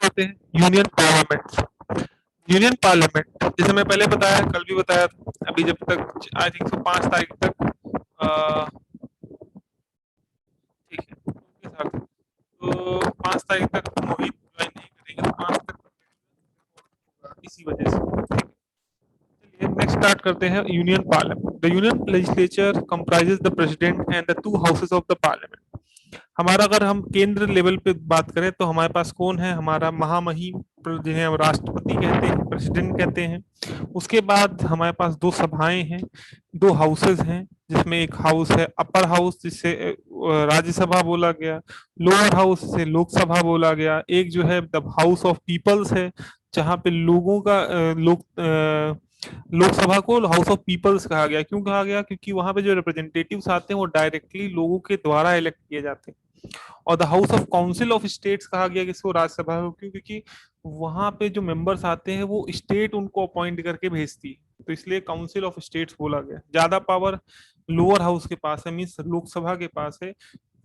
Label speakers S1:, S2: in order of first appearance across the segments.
S1: करते हैं union parliament. Union parliament जैसे मैं पहले बताया, कल भी बताया था, अभी जब तक आई थिंक 5 तारीख तक ठीक है उनके साथ, तो 5 तारीख तक मोहित ज्वाइन नहीं करेंगे, तो 5 तक इसी वजह से। चलिए नेक्स्ट स्टार्ट करते हैं union parliament. The union legislature comprises the president and the 2 houses of the parliament. हमारा अगर हम केंद्र लेवल पे बात करें तो हमारे पास कौन है, हमारा महामहिम जिन्हें हम राष्ट्रपति कहते हैं, प्रेसिडेंट कहते हैं। उसके बाद हमारे पास 2 सभाएं हैं, 2 हाउसेज हैं, जिसमें एक हाउस है अपर हाउस जिसे राज्यसभा बोला गया, लोअर हाउस से लोकसभा बोला गया, एक जो है द हाउस ऑफ पीपल्स है, जहाँ पे लोगों का लोकसभा को हाउस ऑफ पीपल्स कहा गया। क्यों कहा गया? क्योंकि वहां पे जो रिप्रेजेंटेटिव्स आते हैं वो डायरेक्टली लोगों के द्वारा इलेक्ट किए जाते हैं। और the house of council of states कहा गया किसको? राज्यसभा को। क्यों? क्योंकि वहां पे जो मेंबर्स आते हैं वो स्टेट उनको अपॉइंट करके भेजती है, तो इसलिए काउंसिल ऑफ स्टेट्स बोला गया। ज्यादा पावर लोअर हाउस के पास है, मीन्स लोकसभा के पास है,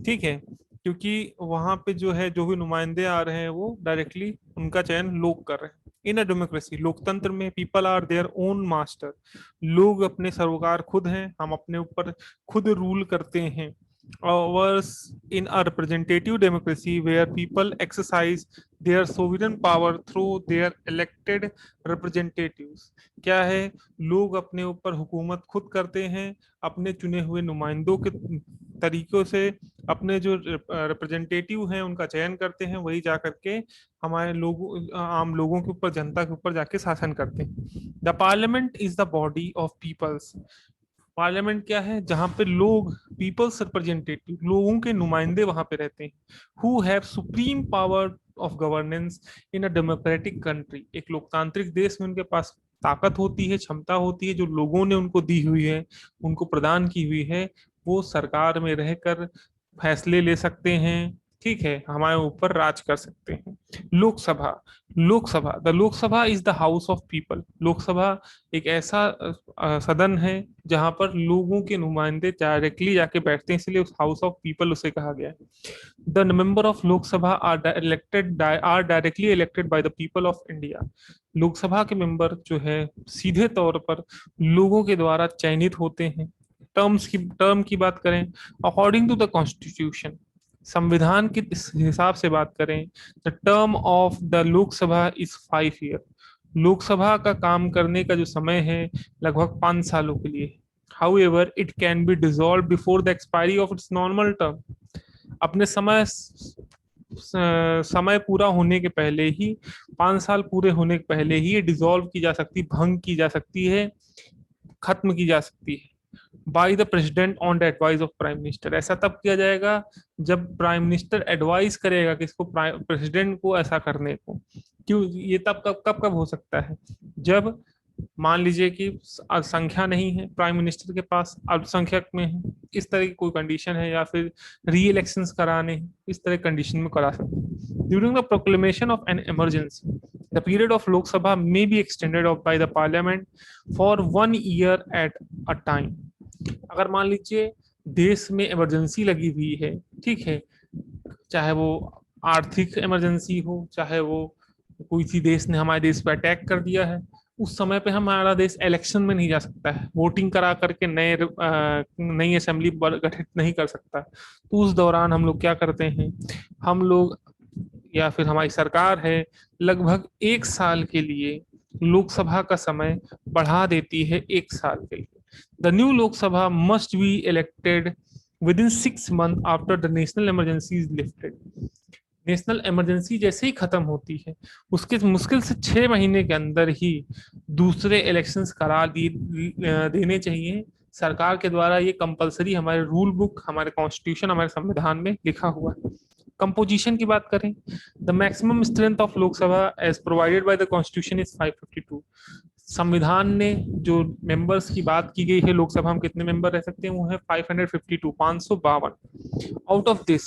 S1: ठीक है, क्योंकि वहां पे जो है जो भी नुमाइंदे आ रहे हैं वो डायरेक्टली उनका चयन लोग कर रहे हैं। इन अ डेमोक्रेसी, लोकतंत्र में people are their own master, लोग अपने सरोकार खुद हैं, हम अपने ऊपर खुद रूल करते हैं। Ours in a representative democracy where people exercise their sovereign power through their elected representatives। क्या है? लोग अपने ऊपर हुकूमत खुद करते हैं अपने चुने हुए नुमाइंदों के तरीकों से, अपने जो रिप्रेजेंटेटिव हैं उनका चयन करते हैं, वही जा करके हमारे लोगों, आम लोगों के ऊपर, जनता के ऊपर जाके शासन करते हैं। The parliament is the body of peoples. Parliament क्या है? जहां पे लोग, पीपल्स रिप्रेजेंटेटिव, लोगों के नुमाइंदे वहां पे रहते हैं, who have supreme power of governance in a democratic country. एक लोकतांत्रिक देश में उनके पास ताकत होती है, क्षमता होती है, जो लोगों ने उनको दी हुई है, उनको प्रदान की हुई है। वो सरकार में रहकर फैसले ले सकते हैं, ठीक है, हमारे ऊपर राज कर सकते हैं। Lok Sabha, Lok Sabha, the Lok Sabha is the house of people. Lok Sabha एक ऐसा सदन है जहां पर लोगों के नुमाइंदे डायरेक्टली जाके बैठते हैं, इसलिए उस हाउस ऑफ पीपल उसे कहा गया है। The member of Lok Sabha are directly elected by the people of India. Lok Sabha के मेंबर जो है सीधे तौर पर लोगों के द्वारा चयनित होते हैं। टर्म की बात करें, अकॉर्डिंग टू द कॉन्स्टिट्यूशन, संविधान के हिसाब से बात करें, the term of the Lok Sabha is 5 year. Lok Sabha का काम करने का जो समय है लगभग 5 सालों के लिए। However it can be dissolve before the expiry of its normal term. अपने समय पूरा होने के पहले ही, 5 साल पूरे होने के पहले ही ये डिसॉल्व की जा सकती, भंग की जा सकती है, खत्म की जा सकती है by the president on the advice of prime minister. ऐसा तब किया जाएगा जब प्राइम मिनिस्टर एडवाइस करेगा किसको? प्रेसिडेंट को ऐसा करने को। क्यों? ये तब कब कब कब हो सकता है? जब मान लीजिए कि संख्या नहीं है प्राइम मिनिस्टर के पास, अल्पसंख्यक में है, इस तरह की कोई कंडीशन है, या फिर री इलेक्शन कराने हैं, इस तरह कंडीशन में करा सकते हैं। During the proclamation of an emergency, the period of Lok Sabha may be extended of by the parliament for 1 year at a time. अगर मान लीजिए देश में इमरजेंसी लगी हुई है, ठीक है, चाहे वो आर्थिक इमरजेंसी हो, चाहे वो कोई सी देश ने हमारे देश पर अटैक कर दिया है, उस समय पे हमारा देश इलेक्शन में नहीं जा सकता है, वोटिंग करा करके नई असेंबली गठित नहीं कर सकता। तो उस दौरान हम लोग क्या करते हैं, हम लोग या फिर हमारी सरकार है, लगभग 1 साल के लिए लोकसभा का समय बढ़ा देती है, 1 साल के लिए। The new Lok Sabha must be elected with in 6 month after the national emergency is lifted. National emergency जैसे ही खत्म होती है उसके मुश्किल से 6 महीने के अंदर ही दूसरे इलेक्शंस करा देने चाहिए। सरकार के द्वारा ये कंपलसरी हमारे रूल बुक, हमारे कॉन्स्टिट्यूशन, हमारे संविधान में लिखा हुआ है। कंपोजिशन की बात करें, the maximum strength of Lok Sabha as provided by the constitution is 552। संविधान ने जो मेंबर्स की बात की गई है लोकसभा में कितने मेंबर रह सकते हैं, वो है 552, 552। आउट ऑफ दिस,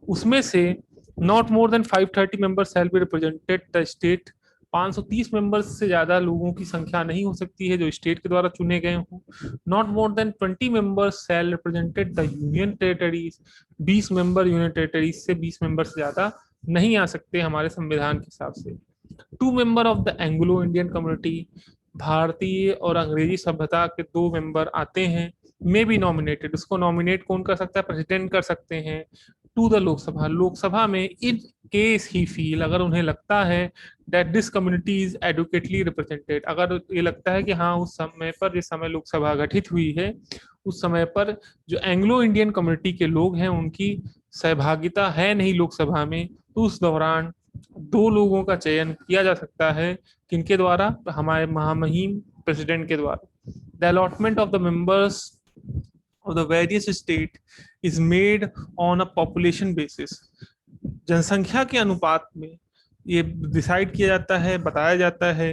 S1: उसमें से not more than 530 members have be represented the state. 530 members से ज्यादा लोगों की संख्या नहीं हो सकती है जो स्टेट के द्वारा चुने गए हों। Not more than 20 members have represented the union territories. 20 member union territories से 20 मेंबर से ज्यादा नहीं आ सकते हमारे संविधान के हिसाब से। 2 member of the Anglo Indian community, भारतीय और अंग्रेजी सभ्यता के 2 मेंबर आते हैं। मे बी नॉमिनेटेड, उसको नॉमिनेट कौन कर सकता है, प्रेसिडेंट कर सकते हैं। टू द लोकसभा, लोकसभा में इन केस ही फील, अगर उन्हें लगता है that this community is adequately represented, अगर ये लगता है कि हाँ उस समय पर, जिस समय लोकसभा गठित हुई है, उस समय पर जो एंग्लो इंडियन कम्युनिटी के लोग हैं उनकी सहभागिता है नहीं लोकसभा में, तो उस दौरान 2 लोगों का चयन किया जा सकता है। किनके द्वारा, हमारे महामहिम प्रेसिडेंट के द्वारा। The allotment of the members of the various state is made on a population basis, जनसंख्या के अनुपात में ये डिसाइड किया जाता है, बताया जाता है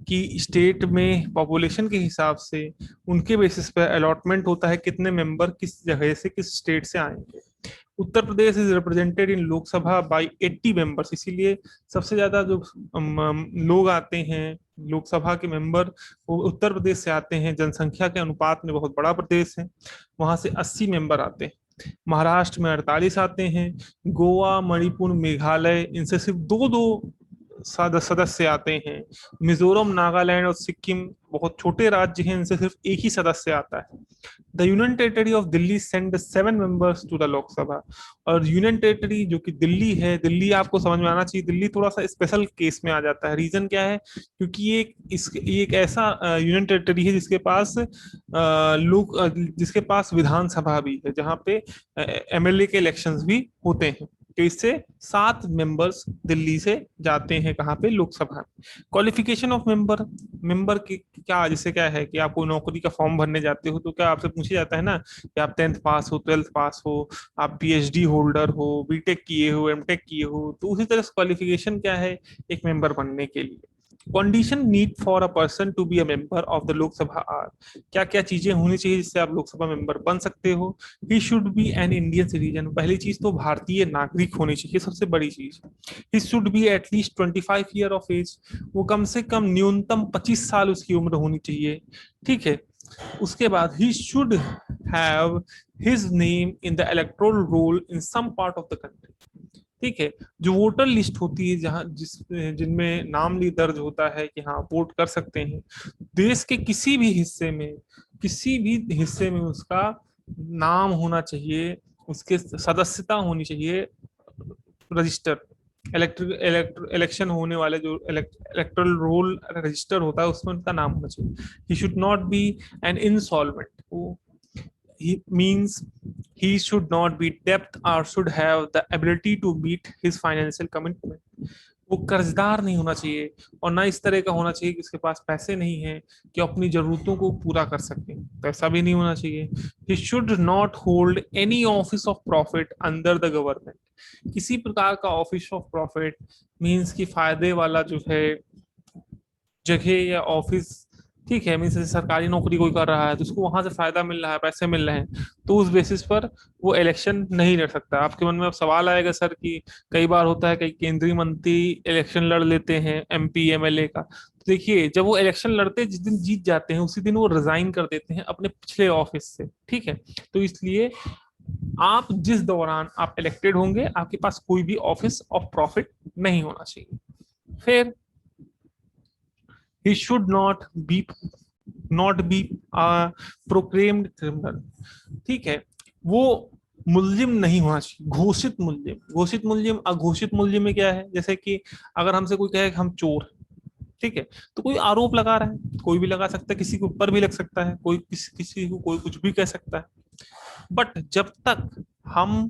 S1: कि स्टेट में पॉपुलेशन के हिसाब से उनके बेसिस पर अलॉटमेंट होता है कितने मेंबर किस जगह से, किस स्टेट से आएंगे। Uttar Pradesh is represented in Lok Sabha by 80 members, इसीलिए सबसे ज्यादा जो लोग आते हैं लोकसभा के मेंबर, वो उत्तर प्रदेश से आते हैं। जनसंख्या के अनुपात में बहुत बड़ा प्रदेश है, वहां से 80 मेंबर आते हैं। महाराष्ट्र में 48 आते हैं। गोवा, मणिपुर, मेघालय, इनसे सिर्फ दो दो सदस्य आते हैं। मिजोरम, नागालैंड और सिक्किम बहुत छोटे राज्य हैं, इनसे सिर्फ एक ही सदस्य आता है। The union territory of Delhi send 7 members to the Lok Sabha, और यूनियन टेरिटरी जो कि दिल्ली है, दिल्ली आपको समझ में आना चाहिए, दिल्ली थोड़ा सा स्पेशल केस में आ जाता है। रीजन क्या है, क्योंकि ये एक ऐसा यूनियन टेरिटरी है जिसके पास जिसके पास विधानसभा भी है, जहाँ पे एमएलए के इलेक्शंस भी होते हैं। तो इससे 7 मेंबर्स दिल्ली से जाते हैं कहाँ पे, Lok Sabha. Qualification of member, member की क्या, जैसे क्या है कि आप कोई नौकरी का फॉर्म भरने जाते हो तो क्या आपसे पूछा जाता है ना कि आप 10th पास हो, 12th पास हो, आप पीएचडी होल्डर हो, बीटेक किए हो, एमटेक किए हो, तो उसी तरह क्वालिफिकेशन क्या है एक मेंबर बनने के लिए। Condition need for a person to be a member of the Lok Sabha are, क्या क्या चीजें होनी चाहिए जिससे आप लोकसभा मेंबर बन सकते हो। ही should B an Indian citizen, पहली चीज तो भारतीय नागरिक होनी चाहिए, सबसे बड़ी चीज। He should be at least 25 year of age, वो कम से कम न्यूनतम 25 साल उसकी उम्र होनी चाहिए। ठीक है। उसके बाद he should have his name in the electoral roll in some part of the country. ठीक है। जो वोटर लिस्ट होती है, जहां जिनमें नाम दर्ज होता है कि हाँ वोट कर सकते हैं, देश के किसी भी हिस्से में उसका नाम होना चाहिए, उसके सदस्यता होनी चाहिए रजिस्टर। इलेक्शन होने वाले जो इलेक्टोरल रोल रजिस्टर होता है उसमें उनका नाम होना चाहिए। He should not be an insolvent, he means he should not be debt or should have the ability to meet his financial commitment, वो कर्जदार नहीं होना चाहिए, और ना इस तरह का होना चाहिए कि उसके पास पैसे नहीं है कि अपनी जरूरतों को पूरा कर सके, पैसा भी नहीं होना चाहिए। he should not hold any office of profit under the government, किसी प्रकार का ऑफिस ऑफ प्रॉफिट मींस कि फायदे वाला जो है जगह या ऑफिस। ठीक है, मीन्स सरकारी नौकरी कोई कर रहा है तो उसको वहां से फायदा मिल रहा है, पैसे मिल रहे हैं, तो उस बेसिस पर वो इलेक्शन नहीं लड़ सकता। आपके मन में अब सवाल आएगा सर कि कई बार होता है कई केंद्रीय मंत्री इलेक्शन लड़ लेते हैं एमपी एमएलए का, तो देखिए जब वो इलेक्शन लड़ते हैं जिस दिन जीत जाते हैं उसी दिन वो रिजाइन कर देते हैं अपने पिछले ऑफिस से। ठीक है। तो इसलिए आप जिस दौरान आप इलेक्टेड होंगे आपके पास कोई भी ऑफिस ऑफ प्रॉफिट नहीं होना चाहिए। फिर he should not be proclaimed criminal। ठीक है। वो मुल्जिम नहीं होना चाहिए, घोषित मुल्जिम। घोषित मुल्जिम, अघोषित मुल्जिम में क्या है, जैसे कि अगर हमसे कोई कहे कि हम चोर हैं, ठीक है, तो कोई आरोप लगा रहा है, कोई भी लगा सकता है, किसी के ऊपर भी लग सकता है, कोई किसी को कोई कुछ भी कह सकता है। बट जब तक हम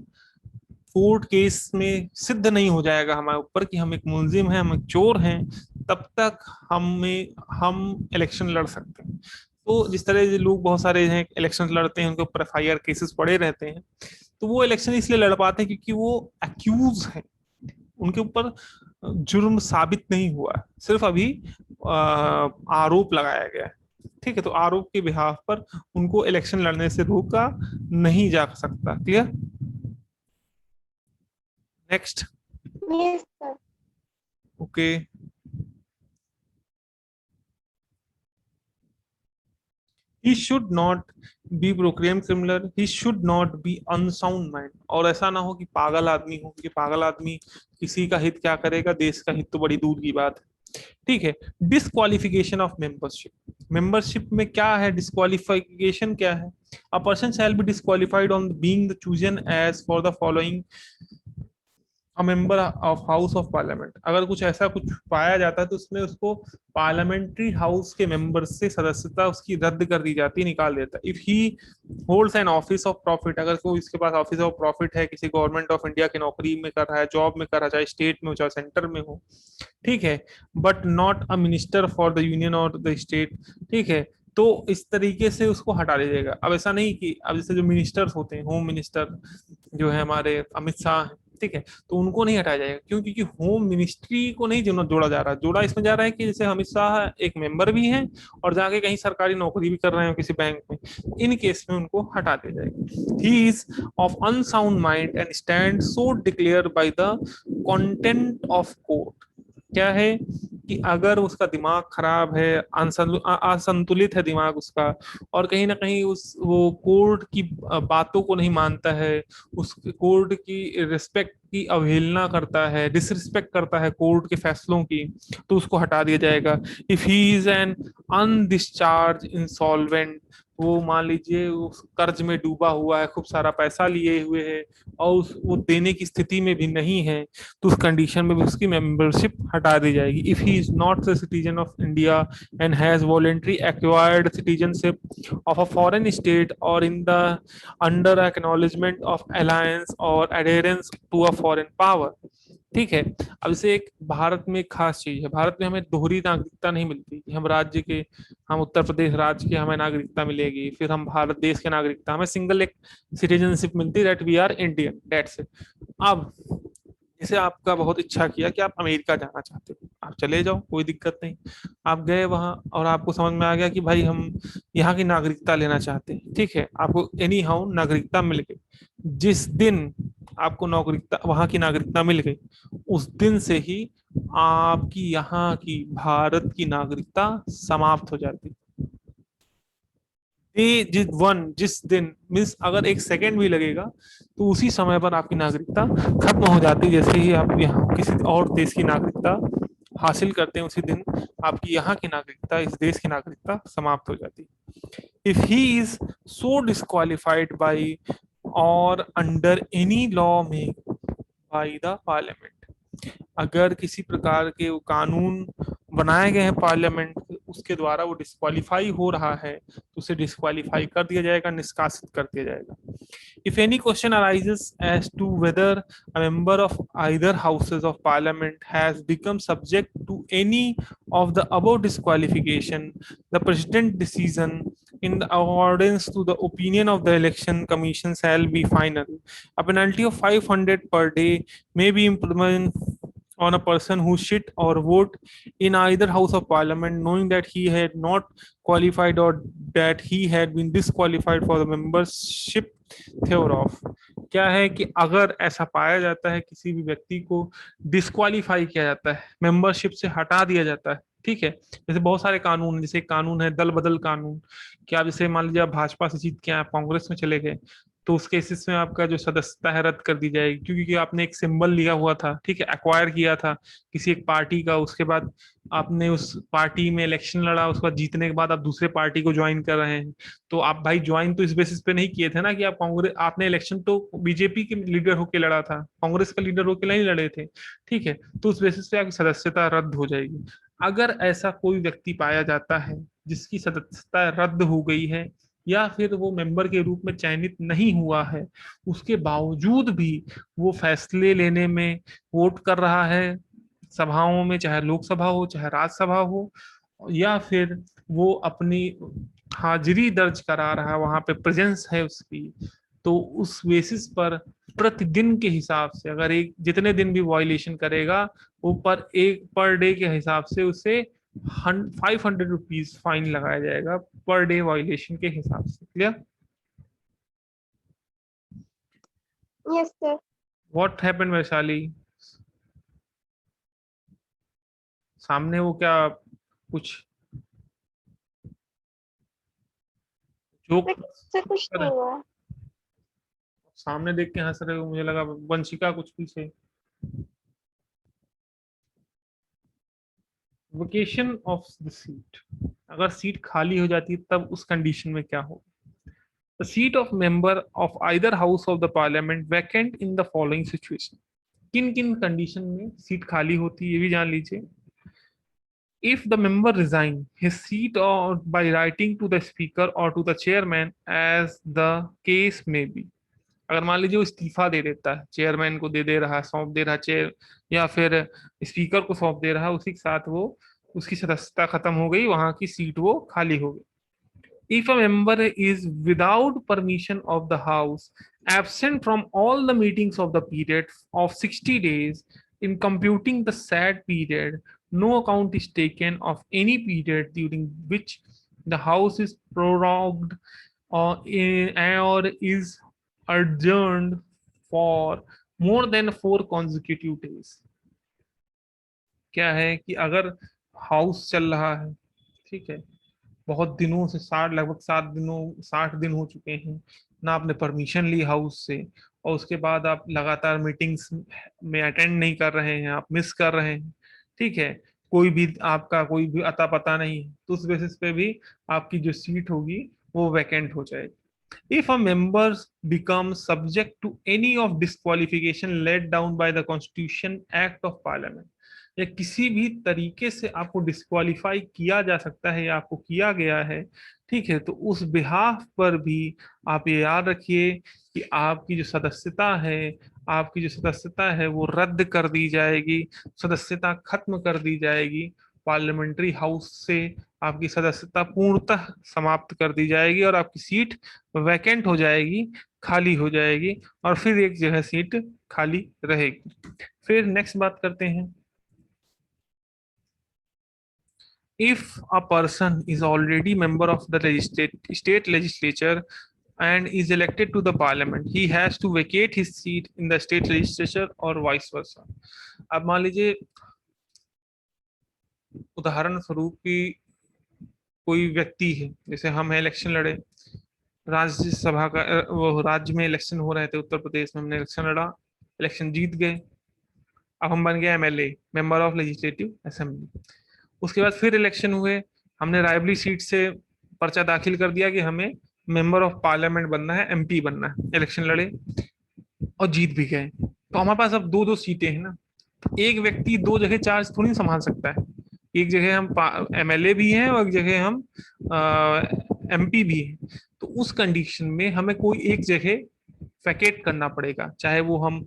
S1: कोर्ट केस में सिद्ध नहीं हो जाएगा हमारे ऊपर कि हम एक मुलजिम हैं, हम एक चोर हैं, तब तक हम इलेक्शन लड़ सकते हैं। तो जिस तरह से लोग बहुत सारे हैं इलेक्शन लड़ते हैं, उनके ऊपर एफआईआर केसेस पड़े रहते हैं, तो वो इलेक्शन इसलिए लड़ पाते हैं क्योंकि वो अक्यूज हैं, उनके ऊपर जुर्म साबित नहीं हुआ है, सिर्फ अभी आरोप लगाया गया है। ठीक है। तो आरोप के बिहाफ पर उनको इलेक्शन लड़ने से रोका नहीं जा सकता। Clear. Next.
S2: Yes, sir.
S1: Okay. He should not be proclaim criminal, he should not be unsound mind. और ऐसा ना हो कि पागल आदमी हो, कि पागल आदमी किसी का हित क्या करेगा, देश का हित तो बड़ी दूर की बात है। ठीक है। डिस्क्वालिफिकेशन ऑफ मेंबरशिप, मेंबरशिप में क्या है, डिस्क्वालिफिकेशन क्या है? A person shall be disqualified on being the chosen as for the following a member of house of parliament. अगर कुछ ऐसा कुछ पाया जाता है तो उसमें उसको पार्लियामेंट्री हाउस के मेंबर से सदस्यता उसकी रद्द कर दी जाती है, निकाल देता है। If he holds an office of profit, अगर कोई इसके पास ऑफिस ऑफ प्रॉफिट है, किसी गवर्नमेंट ऑफ इंडिया की नौकरी में कर रहा है, जॉब में कर रहा है, चाहे स्टेट में हो चाहे सेंटर में हो, ठीक है, but not a minister for the union और द स्टेट, ठीक है, तो इस तरीके से उसको हटा दिया जाएगा। अब ऐसा नहीं कि अब जैसे जो मिनिस्टर्स होते हैं, होम मिनिस्टर जो है हमारे अमित शाह हैं, ठीक है, तो उनको नहीं हटाया जाएगा। क्यों? क्योंकि होम मिनिस्ट्री को नहीं जोड़ा जा रहा, जोड़ा इसमें जा रहा है कि जैसे अमित शाह एक मेंबर भी हैं और जाके कहीं सरकारी नौकरी भी कर रहे हैं किसी बैंक में, इन केस में उनको हटा दिया जाएगा। He is of unsound mind and stand so declare by the content of court. क्या है कि अगर उसका दिमाग खराब है, असंतुलित है दिमाग उसका, और कहीं ना कहीं उस वो कोर्ट की बातों को नहीं मानता है, उस कोर्ट की रिस्पेक्ट की अवहेलना करता है, डिसरिस्पेक्ट करता है कोर्ट के फैसलों की, तो उसको हटा दिया जाएगा। If he is an undischarged insolvent, वो मान लीजिए उस कर्ज में डूबा हुआ है, खूब सारा पैसा लिए हुए है और वो देने की स्थिति में भी नहीं है, तो उस कंडीशन में भी उसकी मेंबरशिप हटा दी जाएगी। If he is not the citizen of India and has voluntary acquired citizenship of a foreign state और in the under acknowledgement of alliance और adherence to a foreign power, ठीक है। अब इसे एक भारत में एक खास चीज है, भारत में हमें दोहरी नागरिकता नहीं मिलती कि हम राज्य के, हम उत्तर प्रदेश राज्य के हमें नागरिकता मिलेगी, फिर हम भारत देश के नागरिकता, हमें सिंगल एक सिटीजनशिप मिलती है, that we are Indian, that's it. अब जैसे आपका बहुत इच्छा किया कि आप अमेरिका जाना चाहते हो, आप चले जाओ, कोई दिक्कत नहीं। आप गए वहां और आपको समझ में आ गया कि भाई हम यहाँ की नागरिकता लेना चाहते हैं, ठीक है, आपको एनी हाउ नागरिकता मिल गई। जिस दिन आपको नागरिकता, वहां की नागरिकता मिल गई, उस दिन से ही आपकी यहाँ की भारत की नागरिकता समाप्त हो जाती। जिस दिन मीन्स अगर एक सेकेंड भी लगेगा तो उसी समय पर आपकी नागरिकता खत्म हो जाती है। जैसे ही आप यहाँ किसी और देश की नागरिकता हासिल करते हैं, उसी दिन आपकी यहाँ की नागरिकता, इस देश की नागरिकता समाप्त हो जाती है। If he is so disqualified by और अंडर एनी लॉ में बाई द पार्लियामेंट, अगर किसी प्रकार के वो कानून बनाए गए हैं पार्लियामेंट उसके द्वारा, वो डिस्क्वालीफाई हो रहा है तो उसे डिस्क्वालीफाई कर दिया जाएगा, निष्कासित कर दिया जाएगा। If any question arises as to whether a member of either houses of parliament has become subject to any of the above disqualification, the president decision in the accordance to the opinion of the election commission shall be final. A penalty of 500 per day may be implemented on a person who sit or vote in either house of parliament knowing that he had not qualified or that he had been disqualified for the membership thereof। क्या है कि अगर ऐसा पाया जाता है किसी भी व्यक्ति को डिस्क्वालीफाई किया जाता है, मेंबरशिप से हटा दिया जाता है, ठीक है, जैसे बहुत सारे कानून, जैसे कानून है दल बदल कानून, कि आप जैसे मान लीजिए आप भाजपा से जीत के आप कांग्रेस में चले गए, तो उस केसेस में आपका जो सदस्यता है रद्द कर दी जाएगी, क्योंकि आपने एक सिंबल लिया हुआ था, ठीक है, एक्वायर किया था किसी एक पार्टी का, उसके बाद आपने उस पार्टी में इलेक्शन लड़ा, उसके बाद जीतने के बाद आप दूसरे पार्टी को ज्वाइन कर रहे हैं, तो आप भाई ज्वाइन तो इस बेसिस पे नहीं किए थे ना कि आप कांग्रेस, आपने इलेक्शन तो बीजेपी के लीडर होके लड़ा था, कांग्रेस का लीडर होके नहीं लड़े थे, ठीक है, तो उस बेसिस पे आपकी सदस्यता रद्द हो जाएगी। अगर ऐसा कोई व्यक्ति पाया जाता है जिसकी सदस्यता रद्द हो गई है या फिर वो मेंबर के रूप में चयनित नहीं हुआ है, उसके बावजूद भी वो फैसले लेने में वोट कर रहा है सभाओं में, चाहे लोकसभा हो चाहे राज्यसभा हो, या फिर वो अपनी हाजिरी दर्ज करा रहा है, वहां पे प्रेजेंस है उसकी, तो उस बेसिस पर प्रतिदिन के हिसाब से, अगर एक जितने दिन भी वायलेशन करेगा, वो पर डे के हिसाब से उसे 500 रुपीज फाइन लगाया जाएगा, पर डे वायलेशन के हिसाब से। Clear?
S2: Yes, sir.
S1: What happened Vaishali? सामने वो क्या कुछ जोक
S2: सर कुछ
S1: कर
S2: नहीं हुआ।
S1: सामने देख के हंस रहे हो, मुझे लगा वंशिका कुछ पीछे। वेकेशन ऑफ द सीट, अगर सीट खाली हो जाती है तब उस कंडीशन में क्या होगा? The seat of member of either house of the parliament vacant in the following situation. किन किन कंडीशन में सीट खाली होती है ये भी जान लीजिए। If the member resign his seat or by writing to the speaker or to the chairman as the case may be। अगर मान लीजिए वो इस्तीफा दे देता है, चेयरमैन को दे रहा है, सौंप दे रहा है चेयर, या फिर स्पीकर को सौंप दे रहा है, उसी के साथ वो उसकी सदस्यता खत्म हो गई, वहां की सीट वो खाली हो गई। If a member is without permission of the House, absent from all the meetings of the period of 60 days, in computing the said period, no account is taken of any period during which the House is prorogued or is adjourned for more than 4 consecutive days। क्या है कि अगर house चल रहा है, ठीक है, बहुत दिनों से, 60 दिन हो चुके हैं, ना आपने परमिशन ली हाउस से, और उसके बाद आप लगातार मीटिंग्स में अटेंड नहीं कर रहे हैं, आप मिस कर रहे हैं, ठीक है, कोई भी आपका कोई भी अता पता नहीं है, तो उस बेसिस पे भी आपकी जो सीट होगी वो वैकेंट हो जाएगी। If a member becomes subject to any of disqualification laid down by the Constitution Act of Parliament, या किसी भी तरीके से आपको डिस्क्वालीफाई किया जा सकता है या आपको किया गया है, ठीक है, तो उस बिहाफ पर भी आप ये याद रखिए कि आपकी जो सदस्यता है वो रद्द कर दी जाएगी, सदस्यता खत्म कर दी जाएगी, पार्लियामेंट्री हाउस से आपकी सदस्यता पूर्णतः समाप्त कर दी जाएगी और आपकी सीट वैकेंट हो जाएगी, खाली हो जाएगी, और फिर एक जगह सीट खाली रहेगी। फिर नेक्स्ट बात करते हैं। If a person is already member of the state legislature and is elected to the parliament, he has to vacate his seat in the state legislature or vice versa। अब मान लीजिए उदाहरण स्वरूप की कोई व्यक्ति है, जैसे हम है, इलेक्शन लड़े, राज्यसभा का वो राज्य में इलेक्शन हो रहे थे, उत्तर प्रदेश में हमने इलेक्शन लड़ा, इलेक्शन जीत गए, अब हम बन गए MLA, member of legislative assembly. उसके बाद फिर इलेक्शन हुए, हमने रायबली सीट से पर्चा दाखिल कर दिया कि हमें मेंबर ऑफ पार्लियामेंट बनना है, एमपी बनना है, इलेक्शन लड़े और जीत भी गए। तो हमारे पास अब दो दो सीटें हैं ना, एक व्यक्ति दो जगह चार्ज थोड़ी संभाल सकता है, एक जगह हम एमएलए भी हैं और एक जगह हम एमपी भी हैं। तो उस कंडीशन में हमें कोई एक जगह वैकेट करना पड़ेगा, चाहे वो हम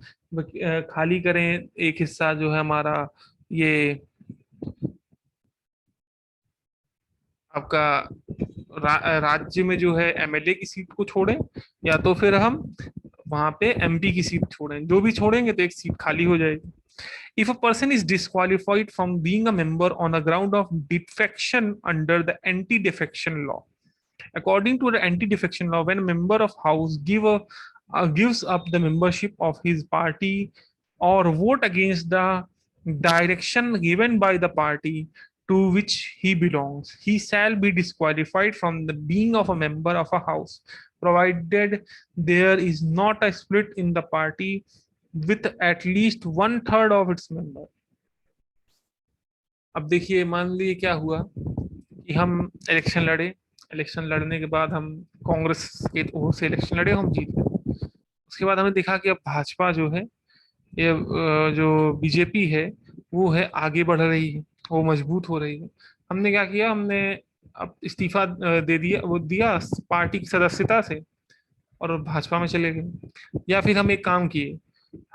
S1: खाली करें एक हिस्सा जो है हमारा ये आपका राज्य में जो है एमएलए की सीट को छोड़ें, या तो फिर हम वहां पे एमपी की सीट छोड़ें, जो भी छोड़ेंगे तो एक सीट खाली हो जाएगी। If a person is disqualified from being a member on a ground of defection under the anti-defection law, according to the anti-defection law, when a member of house gives up the membership of his party or vote against the direction given by the party to which he belongs, he shall be disqualified from the being of a member of a house, provided there is not a split in the party with at least 1/3 of its member। अब देखिए, मान लीजिए क्या हुआ कि हम election लड़े, election लड़ने के बाद हम कांग्रेस के ओर से इलेक्शन लड़े, हम जीत गए। उसके बाद हमने देखा कि अब भाजपा जो है, ये जो बीजेपी है वो है आगे बढ़ रही है, वो मजबूत हो रही है। हमने क्या किया, हमने अब इस्तीफा दे दिया, वो दिया पार्टी की सदस्यता से और भाजपा में चले गए। या फिर हम एक काम किए,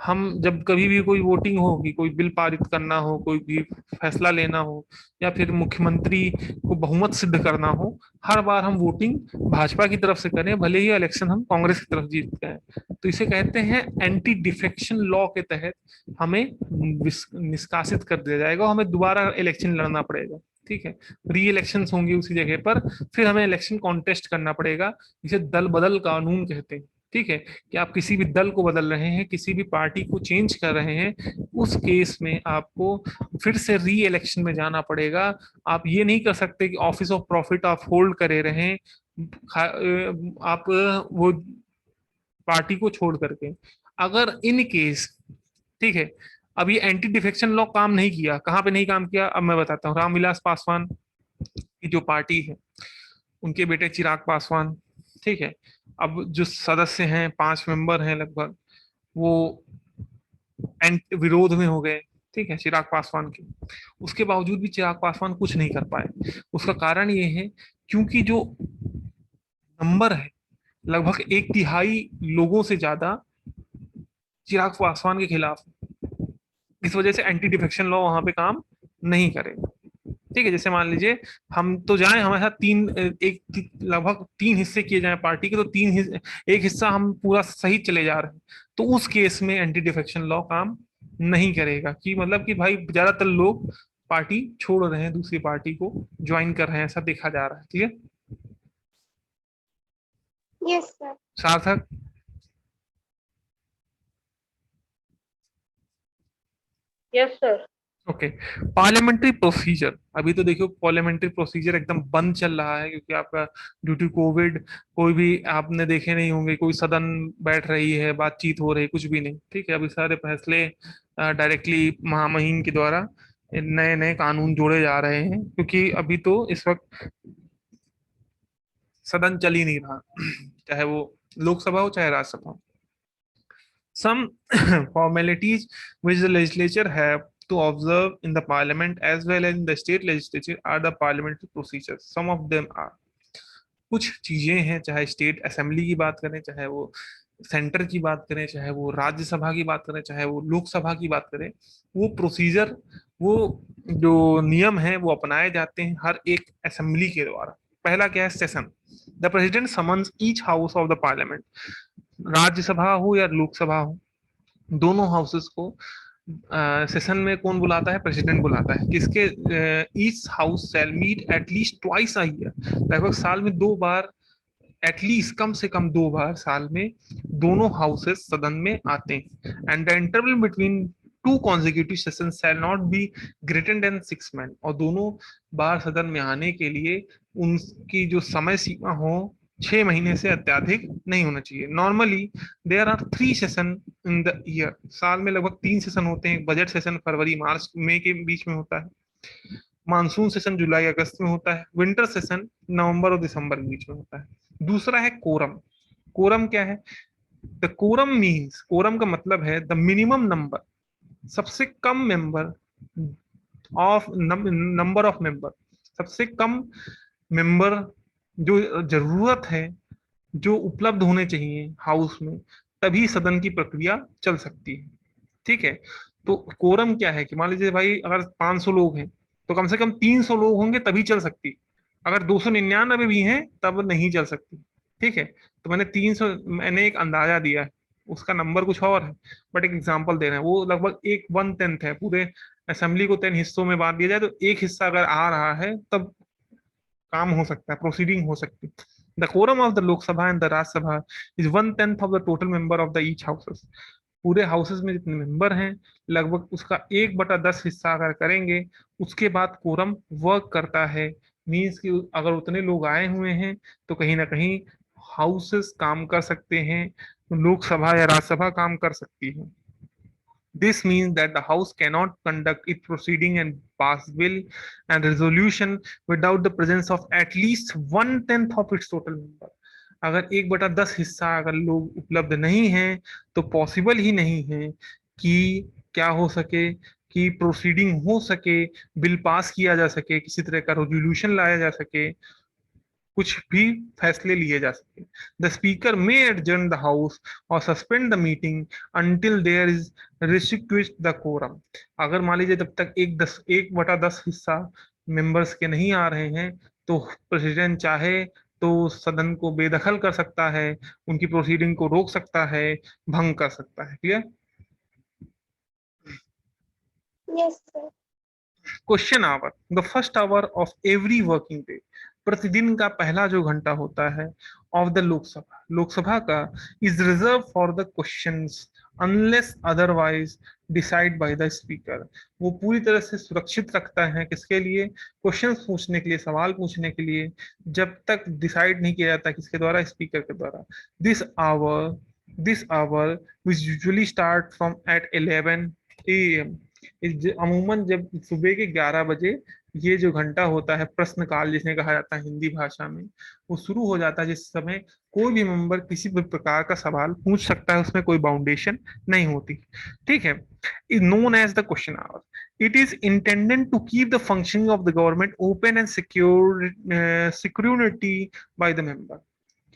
S1: हम जब कभी भी कोई वोटिंग होगी, कोई बिल पारित करना हो, कोई भी फैसला लेना हो, या फिर मुख्यमंत्री को बहुमत सिद्ध करना हो, हर बार हम वोटिंग भाजपा की तरफ से करें, भले ही इलेक्शन हम कांग्रेस की तरफ जीत गए। तो इसे कहते हैं एंटी डिफेक्शन लॉ के तहत हमें निष्कासित कर दिया जाएगा और हमें दोबारा इलेक्शन लड़ना पड़ेगा, ठीक है, री इलेक्शन होंगे उसी जगह पर, फिर हमें इलेक्शन कॉन्टेस्ट करना पड़ेगा। इसे दल बदल कानून कहते हैं, ठीक है, कि आप किसी भी दल को बदल रहे हैं, किसी भी पार्टी को चेंज कर रहे हैं, उस केस में आपको फिर से री इलेक्शन में जाना पड़ेगा। आप ये नहीं कर सकते कि ऑफिस ऑफ प्रॉफिट आप होल्ड करे रहें आप वो पार्टी को छोड़ करके, अगर इन केस, ठीक है, अब ये एंटी डिफेक्शन लॉ काम नहीं किया, कहाँ पे नहीं काम किया अब मैं बताता हूँ। रामविलास पासवान की जो पार्टी है, उनके बेटे चिराग पासवान, ठीक है, अब जो सदस्य हैं 5 मेंबर हैं लगभग, वो विरोध में हो गए, ठीक है, चिराग पासवान के। उसके बावजूद भी चिराग पासवान कुछ नहीं कर पाए। उसका कारण ये है क्योंकि जो नंबर है, लगभग 1/3 लोगों से ज्यादा चिराग पासवान के खिलाफ है। इस वजह से एंटी डिफेक्शन लॉ वहां पे काम नहीं करेगा। ठीक है, जैसे मान लीजिए हम तो जाए, हमारे साथ लगभग 3 हिस्से किए जाए पार्टी के, तो एक हिस्सा हम पूरा सही चले जा रहे हैं, तो उस केस में एंटी डिफेक्शन लॉ काम नहीं करेगा, कि मतलब कि भाई ज्यादातर लोग पार्टी छोड़ रहे हैं, दूसरी पार्टी को ज्वाइन कर रहे हैं, ऐसा देखा जा रहा है। ठीक है,
S2: Yes, sir.
S1: सार्थक।
S3: Yes sir.
S1: Okay, parliamentary procedure. अभी तो देखियो पार्लियामेंट्री प्रोसीजर एकदम बंद चल रहा है, क्योंकि आपका ड्यू टू कोविड कोई भी आपने देखे नहीं होंगे, कोई सदन बैठ रही है, बातचीत हो रही, कुछ भी नहीं। ठीक है, अभी सारे फैसले डायरेक्टली महामहिम के द्वारा नए नए कानून जोड़े जा रहे हैं, क्योंकि अभी तो इस वक्त सदन चल ही नहीं रहा, चाहे वो लोकसभा हो चाहे राज्यसभा हो। Some formalities which the legislature have to observe in the parliament as well as in the state legislature are the parliamentary procedures. Some of them are, कुछ चीजें हैं, चाहे स्टेट असेंबली की बात करें, चाहे वो सेंटर की बात करें, चाहे वो राज्यसभा की बात करें, चाहे वो लोकसभा की बात करें, वो प्रोसीजर, वो जो नियम है वो अपनाए जाते हैं हर एक असेंबली के द्वारा। पहला क्या है? Session. The president summons each house of the parliament. Rajya Sabha हो या लोकसभा हो, दोनों हाउसेस को सेशन में कौन बुलाता है? प्रेसिडेंट बुलाता है। किसके? Each house shall meet at least twice a year. लगभग साल में 2 बार, एटलीस्ट कम से कम 2 बार साल में दोनों हाउसेस सदन में आते हैं। And the interval between two consecutive session shall not be greater than 6 month. और दोनों बार सदन में आने के लिए उनकी जो समय सीमा हो 6 महीने से अत्यधिक नहीं होना चाहिए। Normally there are 3 session in the year. साल में लगभग 3 सेशन होते हैं। बजट सेशन फरवरी मार्च मई के बीच में होता है, मानसून सेशन जुलाई अगस्त में होता है, विंटर सेशन नवंबर और दिसंबर के बीच में होता है। दूसरा है कोरम। कोरम क्या है? द कोरम मीन्स, कोरम का मतलब है द मिनिमम नंबर, सबसे कम member of number of member, सबसे कम मेंबर जो जरूरत है, जो उपलब्ध होने चाहिए हाउस में, तभी सदन की प्रक्रिया चल सकती है। ठीक है, तो कोरम क्या है कि मान लीजिए भाई अगर 500 लोग हैं तो कम से कम 300 लोग होंगे तभी चल सकती। अगर 299 भी हैं तब नहीं चल सकती। ठीक है, तो मैंने 300, मैंने एक अंदाजा दिया है, उसका नंबर कुछ और है, बट एक एग्जांपल दे रहे हैं। वो लगभग एक 1/10 है। पूरे असेंबली को 10 हिस्सों में बांट दिया जाए तो एक हिस्सा अगर आ रहा है तब काम हो सकता है, प्रोसीडिंग हो सकती है। The quorum of the Lok Sabha and the Rajya Sabha is 1/10 of the total member of the each houses. पूरे हाउसेस में जितने मेंबर हैं, लगभग उसका 1/10 हिस्सा अगर करेंगे, उसके बाद कोरम वर्क करता है। मीन्स कि अगर उतने लोग आए हुए हैं तो कहीं ना कहीं हाउसेस काम कर सकते हैं, लोकसभा या राज्यसभा काम कर सकती है। This means that the House cannot conduct its proceeding and pass bill and resolution without the presence of at least 1/10 of its total member. अगर 1/10 हिस्सा अगर लोग उपलब्ध नहीं हैं तो पॉसिबल ही नहीं है कि क्या हो सके, कि प्रोसीडिंग हो सके, बिल पास किया जा सके, किसी तरह का रेजोल्यूशन लाया जा सके, कुछ भी फैसले लिए जा सके। The speaker may adjourn the house और suspend the meeting until there is restrict the quorum. अगर मान लीजिए तब तक 1/10 हिस्सा मेंबर्स के नहीं आ रहे हैं तो प्रेसिडेंट चाहे तो सदन को बेदखल कर सकता है, उनकी प्रोसीडिंग को रोक सकता है, भंग कर सकता है। Clear?
S2: Yes, sir.
S1: Question hour. The first hour of every working day. प्रतिदिन का पहला जो घंटा होता है ऑफ द लोकसभा, लोकसभा का, is reserve for the questions unless otherwise decide by the speaker. वो पूरी तरह से सुरक्षित रखता है किसके लिए, क्वेश्चन पूछने के लिए, सवाल पूछने के लिए, जब तक डिसाइड नहीं किया जाता किसके द्वारा, स्पीकर के द्वारा। This hour this hour which usually start from at 11 AM, अमूमन जब सुबह के 11 बजे ये जो घंटा होता है प्रश्नकाल जिसे कहा जाता है हिंदी भाषा में, वो शुरू हो जाता है, जिस समय कोई भी मेंबर किसी भी प्रकार का सवाल पूछ सकता है, उसमें कोई बाउंडेशन नहीं होती। ठीक है, is known as the question hour. It is intended to keep the functioning of the government open and security by the member.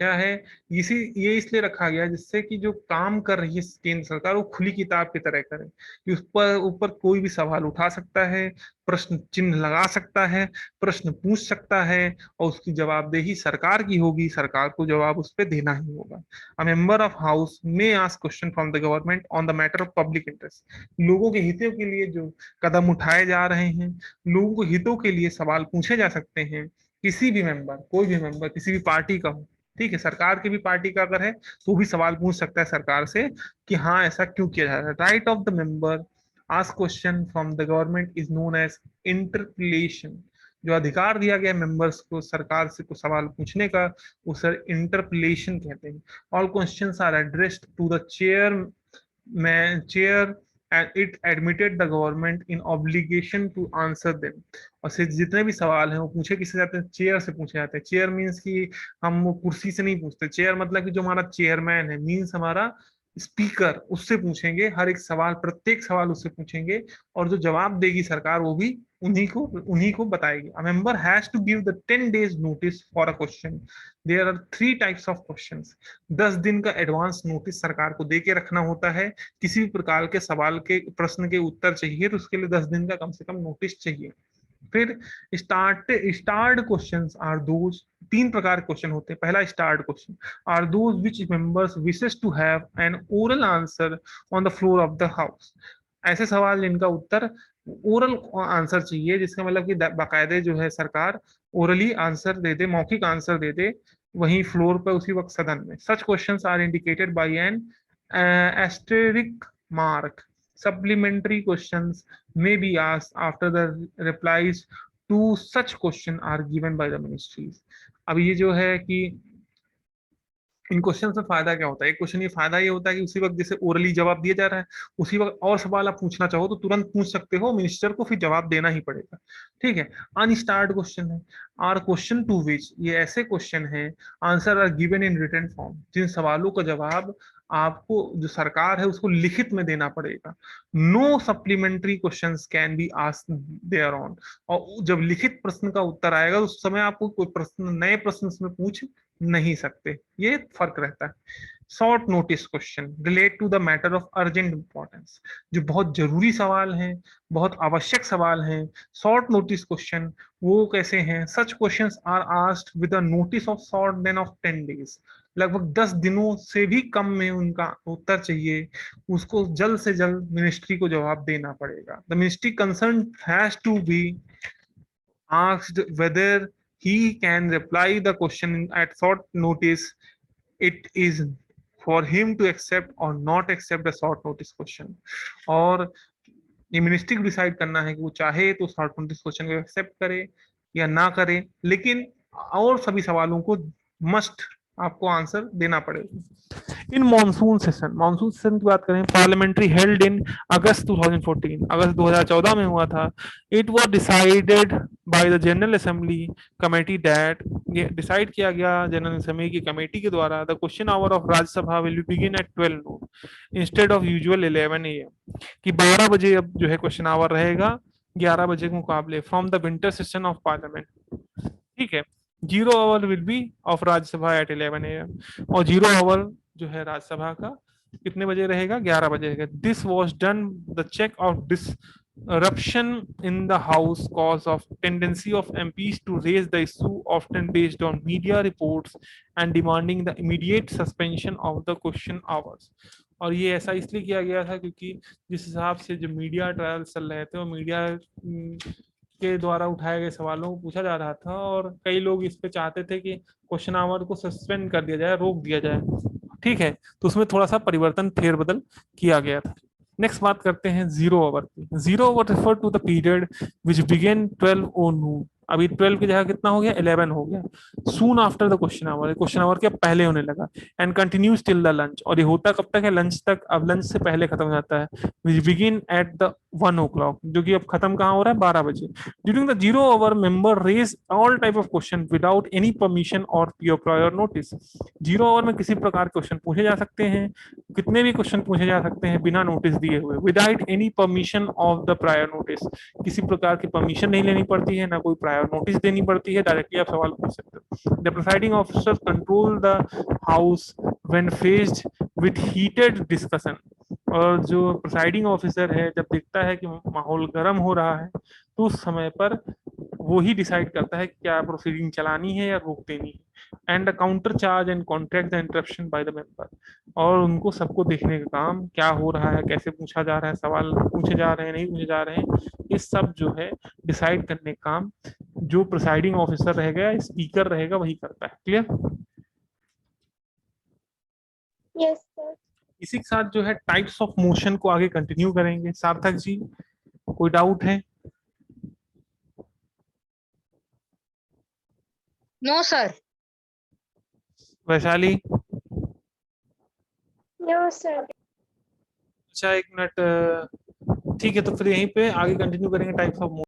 S1: क्या है, इसी ये इसलिए रखा गया जिससे कि जो काम कर रही है केंद्र सरकार वो खुली किताब की तरह करे, कि उस पर ऊपर कोई भी सवाल उठा सकता है, प्रश्न चिन्ह लगा सकता है, प्रश्न पूछ सकता है, और उसकी जवाबदेही सरकार की होगी, सरकार को जवाब उस पर देना ही होगा। अ member of house may ask question from the government on the matter of public interest. लोगों के हितों के लिए जो कदम उठाए जा रहे हैं, लोगों के हितों के लिए सवाल पूछे जा सकते हैं। किसी भी मेंबर, कोई भी मेंबर किसी भी पार्टी का हो, ठीक है, सरकार की भी पार्टी का अगर है तो भी सवाल पूछ सकता है सरकार से कि हाँ ऐसा क्यों किया जा रहा है। Right of the member ask question from the government is known as interpellation. जो अधिकार दिया गया मेंबर्स को सरकार से कुछ सवाल पूछने का, उसे इंटरपिलेशन कहते हैं। All questions are addressed to the chair and it admitted the government in obligation to answer them। और से जितने भी सवाल हैं वो पूछे किससे जाते हैं, चेयर से पूछे जाते हैं। चेयर मीन्स कि हम वो कुर्सी से नहीं पूछते, चेयर मतलब कि जो हमारा चेयरमैन है मीन्स हमारा स्पीकर, उससे पूछेंगे हर एक सवाल, प्रत्येक सवाल उससे पूछेंगे, और जो जवाब देगी सरकार वो भी उन्हीं को बताएगी। A member has to give the 10 days notice for a question. There are 3 types of questions. 10 दिन का एडवांस नोटिस सरकार को दे के रखना होता है। किसी भी प्रकार के सवाल के प्रश्न के उत्तर चाहिए तो उसके लिए 10 दिन का कम से कम नोटिस चाहिए। फिर स्टार्ड क्वेश्चंस आर दोज, 3 प्रकार के क्वेश्चन होते हैं। पहला starred question are those which members wishes to have an oral answer on the floor of the house. ऐसे सवाल जिनका उत्तर ओरल आंसर चाहिए, जिसका मतलब कि बाकायदे जो है सरकार ओरली आंसर दे दे, मौखिक आंसर दे दे वहीं फ्लोर पर उसी वक्त सदन में। Such questions are indicated by an asterisk mark। Supplementary questions may be asked after the replies to such question are given by the ministries। अब ये जो है कि इन क्वेश्चन में फायदा क्या होता है, एक क्वेश्चन ये फायदा ये होता है कि उसी वक्त जैसे ओरली जवाब दिया जा रहा है, उसी वक्त और सवाल आप पूछना चाहो तो तुरंत पूछ सकते हो, मिनिस्टर को फिर जवाब देना ही पड़ेगा। ठीक है, अनस्टार्ड क्वेश्चन है आर क्वेश्चन टू विच, ये ऐसे क्वेश्चन हैं answer are given in written form, जिन सवालों का जवाब आपको जो सरकार है उसको लिखित में देना पड़ेगा। No supplementary question can be asked thereon. और जब लिखित प्रश्न का उत्तर आएगा उस समय आपको कोई प्रश्न, नए प्रश्न उसमें पूछ नहीं सकते, ये फर्क रहता है। Short notice question relate to the matter of urgent importance, जो बहुत जरूरी सवाल हैं, बहुत आवश्यक सवाल हैं। शॉर्ट नोटिस क्वेश्चन वो कैसे हैं, such questions are asked with a notice of short than of 10 days। लगभग 10 दिनों से भी कम में उनका उत्तर चाहिए, उसको जल्द से जल्द मिनिस्ट्री को जवाब देना पड़ेगा। The ministry concern has to be asked whether he can reply the question at short notice. It is for him to accept or not accept the short notice question। और ये मिनिस्ट्री को decide करना है कि वो चाहे तो short notice question को एक्सेप्ट करे या ना करे, लेकिन और सभी सवालों को मस्ट आपको आंसर देना पड़ेगा। इन मानसून सेशन की बात करें, पार्लियामेंट्री हेल्ड इन अगस्त 2014, अगस्त 2014 में हुआ था। It was decided by the general assembly committee that, ये डिसाइड किया गया जनरल असेंबली की कमेटी के द्वारा, the question hour of Rajya Sabha will begin eight 12 noon instead of usual 11 AM, कि 12 बजे अब जो है क्वेश्चन आवर रहेगा 11 बजे के मुकाबले, from the winter session of parliament. ठीक है, 0 hour will be of Rajya Sabha at 11 AM, और 0 hour जो है राज्यसभा का कितने बजे रहेगा, 11 बजे रहेगा। This was done the check of disruption in the house cause of tendency of MPs to raise the issue often based on media reports and demanding the immediate suspension of the question hours। और ये ऐसा इसलिए किया गया था क्योंकि जिस हिसाब से जो मीडिया ट्रायल चल रहे थे वो मीडिया के द्वारा उठाए गए सवालों को पूछा जा रहा था, और कई लोग इस पे चाहते थे कि क्वेश्चन आवर को सस्पेंड कर दिया जाए, रोक दिया जाए। ठीक है, तो उसमें थोड़ा सा परिवर्तन फेरबदल किया गया था। नेक्स्ट बात करते हैं जीरो ओवर की। Zero hour refer to the period which began 12 o noon. अभी 12 की जगह कितना हो गया, 11 हो गया। Soon after the question hour के पहले होने लगा। And continues till the lunch, और ये होता कब तक है, लंच तक। अब लंच से पहले खत्म हो जाता है। Which begin at the 1 o'clock, जो कि अब खत्म कहाँ हो रहा है, 12 बजे। During the zero hour member raise all type of question without any permission और प्रायर नोटिस। जीरो ओवर में किसी प्रकार के क्वेश्चन पूछे जा सकते हैं, कितने भी क्वेश्चन पूछे जा सकते हैं बिना नोटिस दिए हुए, without any permission of the prior notice. किसी प्रकार की परमिशन नहीं लेनी पड़ती है, ना कोई प्रायर नोटिस देनी पड़ती है, डायरेक्टली आप सवाल पूछ सकते हो। The presiding officer control the house when faced with heated discussion. और जो प्रिसाइडिंग ऑफिसर है, जब देखता है कि माहौल गर्म हो रहा है, तो उस समय पर वो ही डिसाइड करता है कि क्या प्रोसीडिंग चलानी है या रोक देनी है। And counter charge and contract the interruption bye the member. और उनको सबको देखने का काम, क्या हो रहा है, कैसे पूछा जा रहा है, सवाल पूछे जा रहे हैं, नहीं पूछे जा रहे हैं, ये सब जो है डिसाइड करने का काम जो प्रिसाइडिंग ऑफिसर रहेगा, स्पीकर रहेगा, वही करता है। क्लियर?
S2: Yes, sir.
S1: इसी के साथ जो है टाइप्स ऑफ मोशन को आगे कंटिन्यू करेंगे। सार्थक जी, कोई डाउट है?
S3: No, sir.
S1: Vaishali?
S2: No, sir.
S1: अच्छा, एक मिनट। ठीक है, तो फिर यहीं पे आगे कंटिन्यू करेंगे टाइप्स ऑफ